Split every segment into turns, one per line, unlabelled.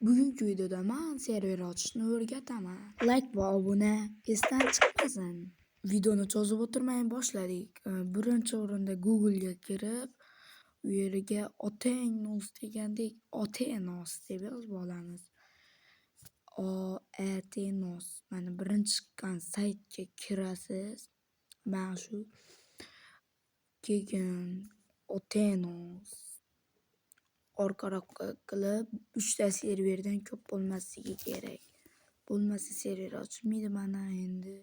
Bugungi videoda men server ochishni o'rgataman. Like va obuna esdan chiqmasin. Videoni cho'zib o'tirmay boshladik. Birinchi o'rinda Google ga kirib, u yerga Otenos degandek Otenos deb yozib olamiz. Oetenos. Mana birinchi chiqqan saytga kirasiz. Men shu keyin Otenos orqaroqqa qilib 3 ta serverdan ko'p bo'lmasligi kerak. Bo'lmasa server ochilmaydi. Mana endi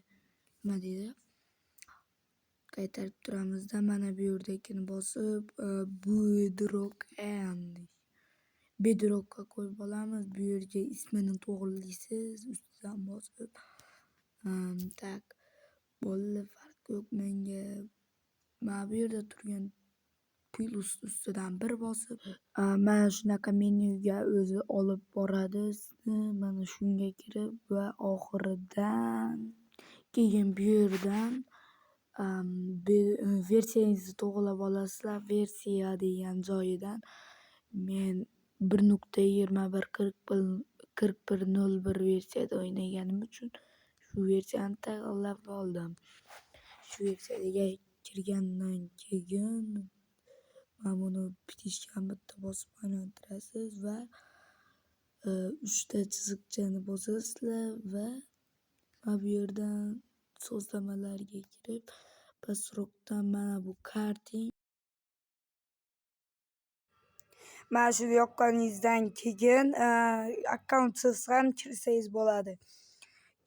nima deydi? Qaytarib turamizda mana bu yerdagini bosib Bedrock'a qo'yib olamiz. Bu yerga ismini to'g'rilaysiz, ustidan bosib tak bo'ldi, farq yo'q menga. Mana bu yerda turgan plus ustidan bir bosib, mana shunaqa menyuga o'zi olib boradi sizni. Mana shunga kirib va oxiridan keyin bu yerdan versiyangizni to'g'rilab olasizlar. Versiya degan joyidan men 1.21.41.01 versiyada o'ynaganim uchun shu versiyani tanlab oldim. Shu versiyaga kirgandan keyin mana buni bitishgan bitta bosib aylantirasiz va 3 ta chiziqchani bosasizlar va mana bu yerdan sozlamalarga kirib pastroqdan mana bu karting. Mana shu yoqqaningizdan keyin akkauntsiz ham kirsangiz bo'ladi.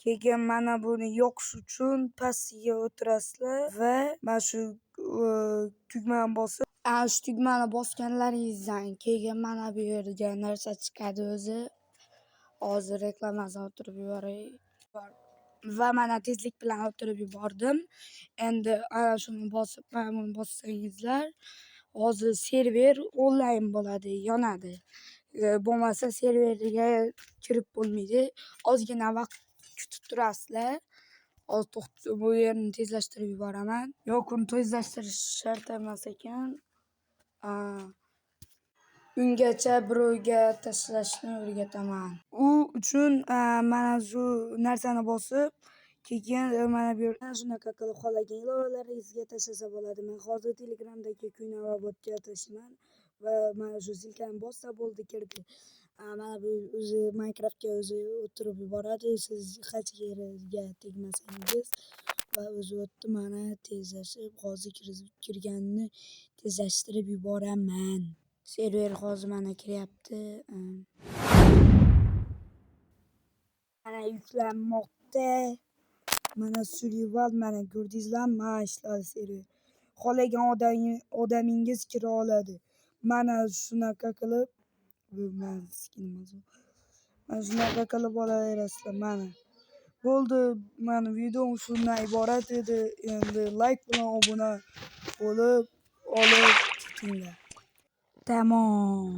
Keyin mana buni yoqish uchun pastiga o'tirasizlar va mana shu tugmani bosib, shu tugmani bosganlaringizdan keyin mana bu yerga narsa chiqadi o'zi. Hozir reklamasini o'tirib yuboray. Va mana tezlik bilan o'tirib yubordim. Endi ana shuni bosib, mana buni bossangizlar, hozir server onlayn bo'ladi, yonadi. Bo'lmasa serverga kirib bo'lmaydi. Ozgina vaqt kutib turasizlar. Hozir bu yerni tezlashtirib yuboraman. Yo'q, uni tezlashtirish shart emas ekan. Ungacha birovga tashlashni o'rgataman. U uchun mana shu narsani bosib, keyin mana bu yerdan shunaqa qilib xohlagan ilovalaringizga tashlasa bo'ladi. Men hozir Telegramdagi Kuynavobodga tashlayman va mana shu silkani bossa bo'ldi, kirdi. Mana bu o'zi Minecraftga o'zi o'tirib yuboradi. Siz hech yerga tegmasangiz va o'zi o'tdi. Mana tezlashib, hozir kirganini tezlashtirib yuboraman. Server hozir mana kiryapti. Mana yuklanmoqda. Mana survival, mana ko'rdingizlarmi? Mana ishladi server. Xohlagan odamingiz kira oladi. Mana shunaqa qilib, mana shunaqa qilib olaverasizlar. Mana bo'ldi. Mana videom shundan iborat edi. Endi like bilan obuna bo'lib olib ketinglar. Tamom.